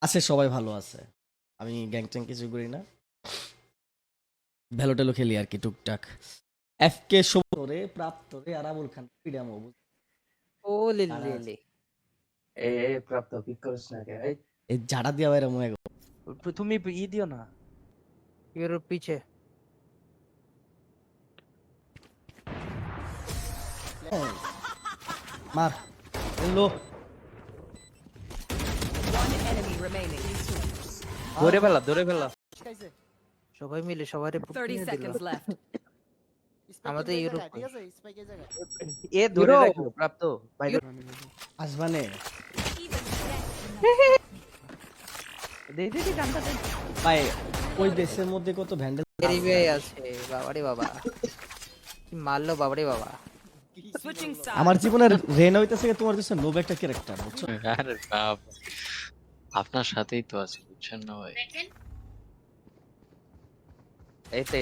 আছে, সবাই ভালো আছে। আমি গ্যাং ট্যাং কিছু করি না, ভ্যালো টেলো খেলি আর কি টুকটাক। এফকে রে প্রাপ্ত রে আর আবুল খান ফ্রিডম ও লিলি প্রাপ্ত পিক করিস না কে এই এই ঝাড়া দিয়া বাইরে মনে তুমি ই দিও না এর পিছে মার লো One enemy remaining. ধরে ফেলা সবাই মিলে সবারে 30 seconds left. আমাদের ইউরোপ ঠিক আছে স্পাইকের জায়গায় এ ধরে রাখো প্রাপ্ত বাইরে আসবানে দে গানটা দে ভাই ওই দেশের মধ্যে কত ভ্যান্ডেল এরিবে আছে বাবারে বাবা কি মারলো বাবারে বাবা Switching sides. আমার জীবনের রেন হইতেছে তোমার কাছে লোভ একটা ক্যারেক্টার বুঝছো? আরে বাপ, আপনার সাথেই তো আছে, বুঝছেন না ভাই? এতে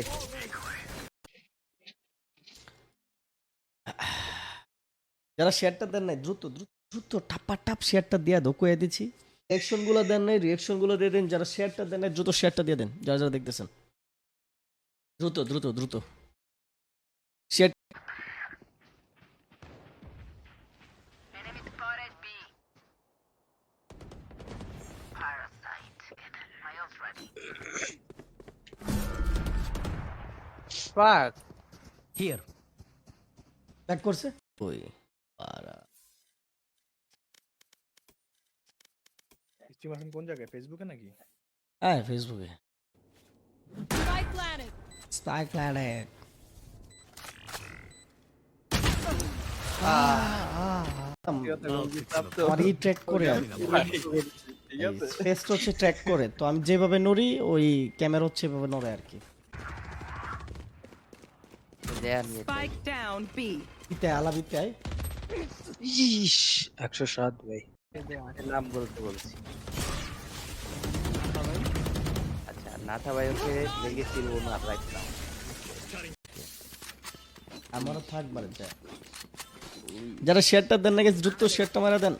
যারা শেয়ারটা দেন নাই দ্রুত দ্রুত দ্রুত টাপা টাপ শেয়ারটা দিয়ে দাও, কয়ে দিচ্ছি। রিয়াকশন গুলো দেন নাই, রিয়াকশন গুলো দিয়ে দেন। যারা শেয়ারটা দেন নাই দ্রুত শেয়ারটা দিয়ে দেন, যারা যারা দেখতেছেন দ্রুত দ্রুত দ্রুত শেয়ার। ফাক হিয়ার ব্যাক করছে ওই পারা। স্ট্রিম এখন কোন জায়গায়, ফেসবুকে নাকি? হ্যাঁ ফেসবুকে Spike planted. Spike planet. আমার ই ট্র্যাক করে ফেস্ট হচ্ছে ট্র্যাক করে, তো আমি যেভাবে নড়ি ওই ক্যামেরা হচ্ছে এভাবে নড়ে আর কি। দেন Spike down B. বিতে আলা বিতে আয়। ইস 107 ভাই। নাম বলতে বলছি আচ্ছা নাথা ভাই ওকে লেগেছিল না রাখলাম আমারও থাকবার যায়। যারা শেয়ারটা দেন না গেছে দ্রুত শেয়ারটা মারা দেন।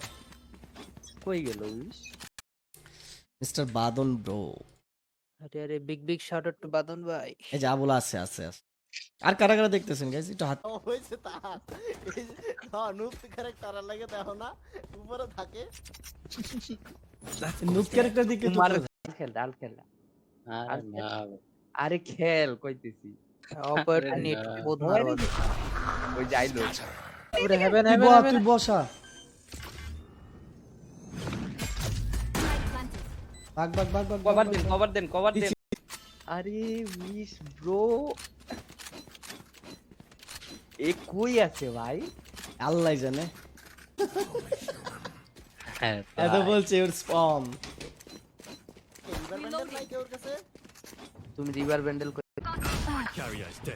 কই গেল মিস্টার বাদন ব্রো, আরে বিগ শাউট আউট টু বাদন ভাই এই যে আবুল আছে আছে আছে। আর কারা কারা দেখতেছেন গাইস একটু হাত। ও হয়েছে তার হ্যাঁ নুপ ক্যারেক্টার লাগে দেখো না উপরে থাকে নুব ক্যারেক্টার দিকে একটু তোমার খেয়াল। ডাল খেল আরে না ভাই। আরে খেল কইতেছি অপরচুনিটি বহুত মারো ওই যাইলো ওরে হেভেন তুই বস, তুই বসা ভাগ ভাগ ভাগ ভাগ কভার দেন আরে মিস ব্রো এ কই আছে ভাই আল্লাহ জানে। হ্যাঁ এত ভাই। বলছে ওর স্পম। রিভার ব্যান্ডেল নাই কেউ কাছে তুমি রিভার ব্যান্ডেল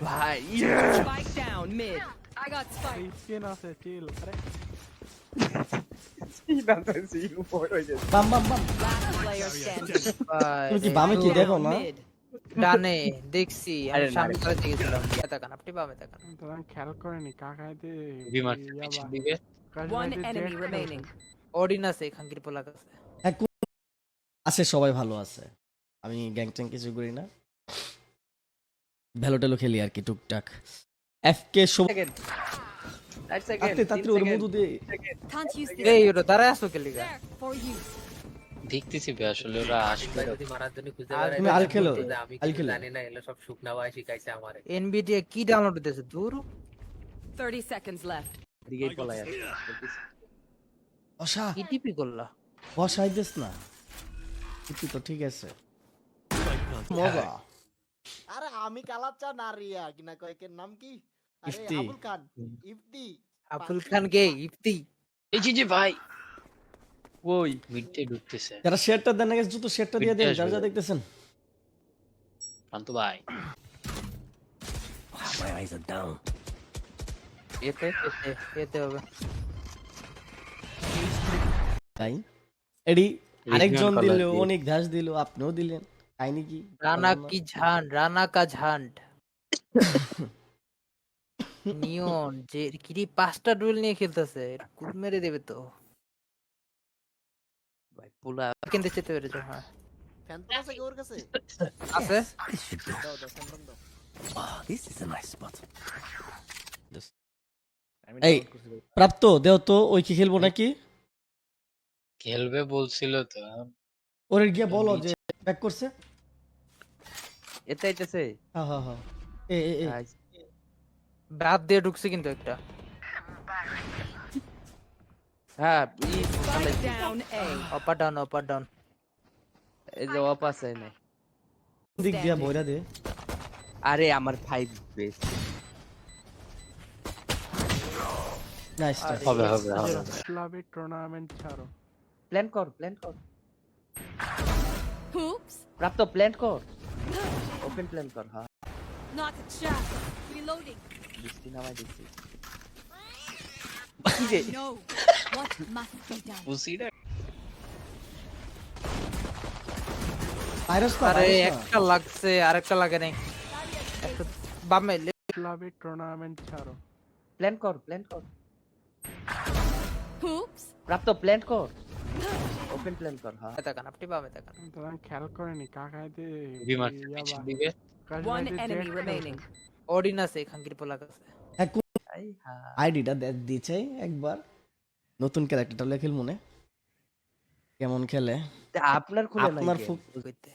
ভাই Spike down mid. I got spike. Screen আছে চিল। আরে বাম বাম বাম। Last player standing. তুমি কি বামে কি দেখো না? Mid. ডানে দেখছি আমি আরে না, সামনে করে দেখেছিলাম তাকান আপনি বামে তাকান তোরা খেয়াল করেনি কাকাইতে বিমার পিছন দিকে One enemy remaining. অডিন আছে খাঙ্কির পোলা কাছে হ্যাঁ, আছে, সবাই ভালো আছে। আমি গ্যাং ট্যাং কিছু করি না, ভ্যালো টেলো খেলি আর কি টুকটাক। এফকে সেকেন্ড 8 সেকেন্ড তাতে তাতে ওর মধু দে। Can't use this. এই ওটা দাঁড়ায় আছো কে লিগা There for you. দেখতেছি ভাই, আসলে ওরা আসবে। তুমি আল খেলো, আল খেলো। এনবিডিএ কি ডাউনলোড দিতেছে দূর 30 seconds left. দিকে পলাই আছে বসা ইটিপি করলা বসাই দিস না, কিন্তু তো ঠিক আছে মজা। আরে আমি কালাচ্চা না রিয়া কিনা কয়েকের নাম কি আরে ইফতি। আবুল খান ইফতি আবুল খান গে ইফতি এই যে ভাই ওই মিডে ঢুকতেছে যারা শেয়ারটা দেন না গেছে দ্রুত শেয়ারটা দিয়ে দেন, যারা যারা দেখতেছেন। শান্ত ভাই। এতে এতে হবে তাই এডি আরেকজন Regional দিল, colour দিয়ে। অনেক ঘাস দিল, আপনিও দিলেন, কাহিনী কি? রানা কা ঝান্ড নিয়ন যে কিরি 5টা ডুয়েল নিয়ে খেলতেছে কুল মেরে দেবে তো পুলা কিনতে যেতে পেরেছে হ্যাঁ ফ্যান্টম আছে কি ওর কাছে? আছে দাও দাও ফ্যান্টম দাও। এই প্রাপ্ত দেও তো, ওই কি খেলবো নাকি? খেলবে বলছিল তো। ওরে গিয়ে বলো যে ব্যাক করছে। এতে আইতেছে হ্যাঁ হ্যাঁ হ্যাঁ। এ এ এ বাদ দিয়ে ঢুকছে কিন্তু একটা হ্যাঁ Spike down A. অপার ডাউন এই যে অপ আছে না দিক দিয়া বইরা দে। আরে আমার 5 বেস নাইস। হবে হবে ক্লাবে টুর্নামেন্ট ছাড়ো। প্ল্যান কর Oops. প্রাপ্ত প্ল্যান কর ওপেন প্ল্যান কর হ্যাঁ Not a chance. Reloading. বৃষ্টি নামাই দিচ্ছি No. What must be done? বুঝিনা। ভাইরাস তো আরে একটা লাগছে আরেকটা লাগে নাই একটা বামে ক্লাবে টুর্নামেন্ট ছাড়ো। প্ল্যান কর Oops. প্রাপ্ত প্ল্যান কর ওপেন প্ল্যান কর হ্যাঁ তাকান আপনি বামে তাকান তোরা খেয়াল করেনি কাকাইতে বিমার পিছন দিকে। One enemy remaining. অডিন আছে খাঙ্কির পোলা কাছে আই হ্যাঁ আইডিটা দিছে একবার, নতুন ক্যারেক্টারটা লেখেল মনে কেমন খেলে। আপনার খুলে নাই আপনার কে? ফুক- কইতে।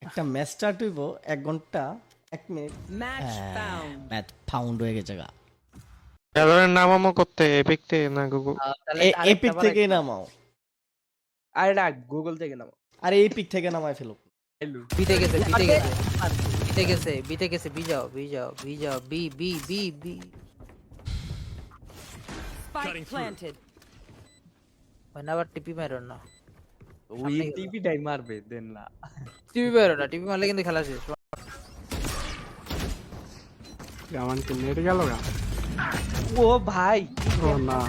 একটা ম্যাচ স্টার্ট হইব 1 ঘন্টা 1 minute Match found. Match found হয়ে গেছে গা। খেলোয়াড়ের নামামো করতে এপিক থেকে না গুগল? তাহলে এপিক থেকে নামাও, আরে না গুগল থেকে নাও আরে এপিক থেকে নামায় ফেলো। বিতে গেছে বি যাও বি Spike planted. মানে আবার টিপি মারো না ওই টিপি টাই মারবে দেন না টিপি মারলে কিন্তু খেলা শেষ আমার কি নেট গেল গা? ও ভাই ও না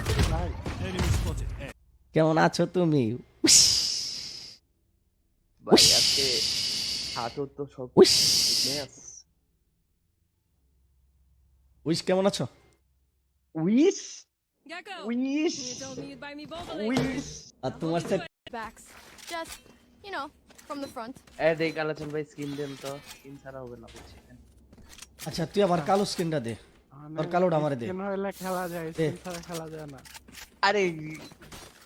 কেমন আছো তুমি? উস, ভাই আজকে হাতও তো সব উস, ফিটনেস উইশ কেমন আছো? Wish Gecko. Wish You told me you'd buy me Bobolink. Wish আর তোমার set backs. Just, you know, from the front. এ দেখ আলোচন ভাই স্কিন দেন তো স্কিন ছাড়া হবে না বুঝছেন আচ্ছা তুই আবার কালো স্ক্রিনটা দে, আর কালোটা আমারে দে। কেন হইলে খেলা যায়, দে। স্কিন ছাড়া খেলা যায় না। আরে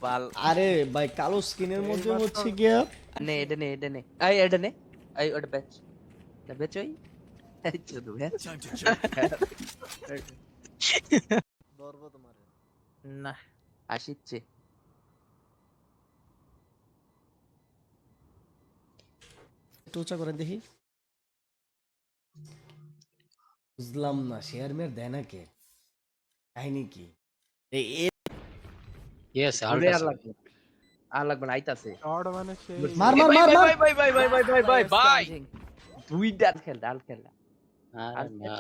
বাল আরে ভাই কালো স্ক্রিনের মধ্যে হচ্ছে গিয়া নে এটা নে আই এটা নে আই ওটা বেচ না বেচ ওই এই চুদু বেচ ধরবো তোমারে। না আসিচ্ছে টোচা করে দেখি। বুঝলাম না শেয়ার মেয়ার দেয় না কে, কাহিনী কি? এই ইয়েস ঘুরে আর লাগবে না আইতাছে শর্ট মানে সেই মার মার মার মার। ভাই দুই ডাল খেল আরে না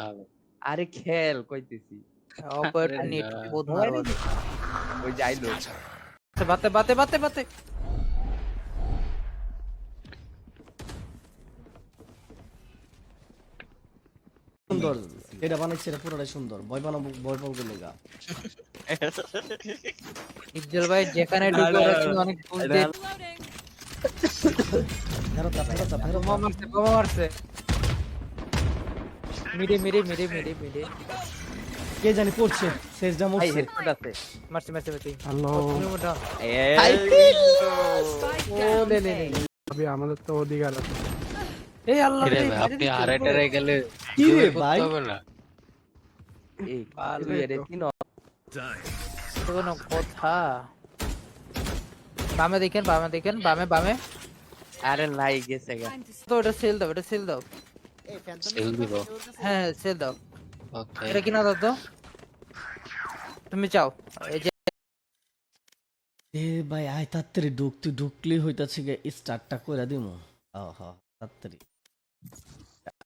আরে খেল কইতেছি অপরচুনিটি বহুত মারো ওই যাইলো বাতে সুন্দর এটা বানাইছে, এটা পুরোটাই সুন্দর। ভয় বানাবো, ভয় পাবো লেগা। ইজ্জল ভাই যেখানে ঢুকে রাখছিল অনেক বুঝ দে Reloading. ফেরত বোমা মারছে মিডে কে জানি পড়ছে, শেষটা ভাই মরছে। হেডশট আছে মারছে হ্যালো Spike down লে A. ভাবি আমাদের তো অধিকার আছে। এই আল্লাহ রে ভাই, আপনি হারাইটারে গেলে কি রে করতে ভাই? হবে না। এই কালু এর তিন কোনো কথা বামে দেখেন বামে আরে লাই গেছে গা Time to তো এটা সেল দাও এই ফ্যান্টম Still দিব। হ্যাঁ সেল দাও ওকে এটা কিনা দাও তো তুমি চাও এই যে এ ভাই আয় তাড়াতাড়ি ঢুক, তুই ঢুকলেই হইতাছে গে স্টার্টটা কইরা দিমু। তাড়াতাড়ি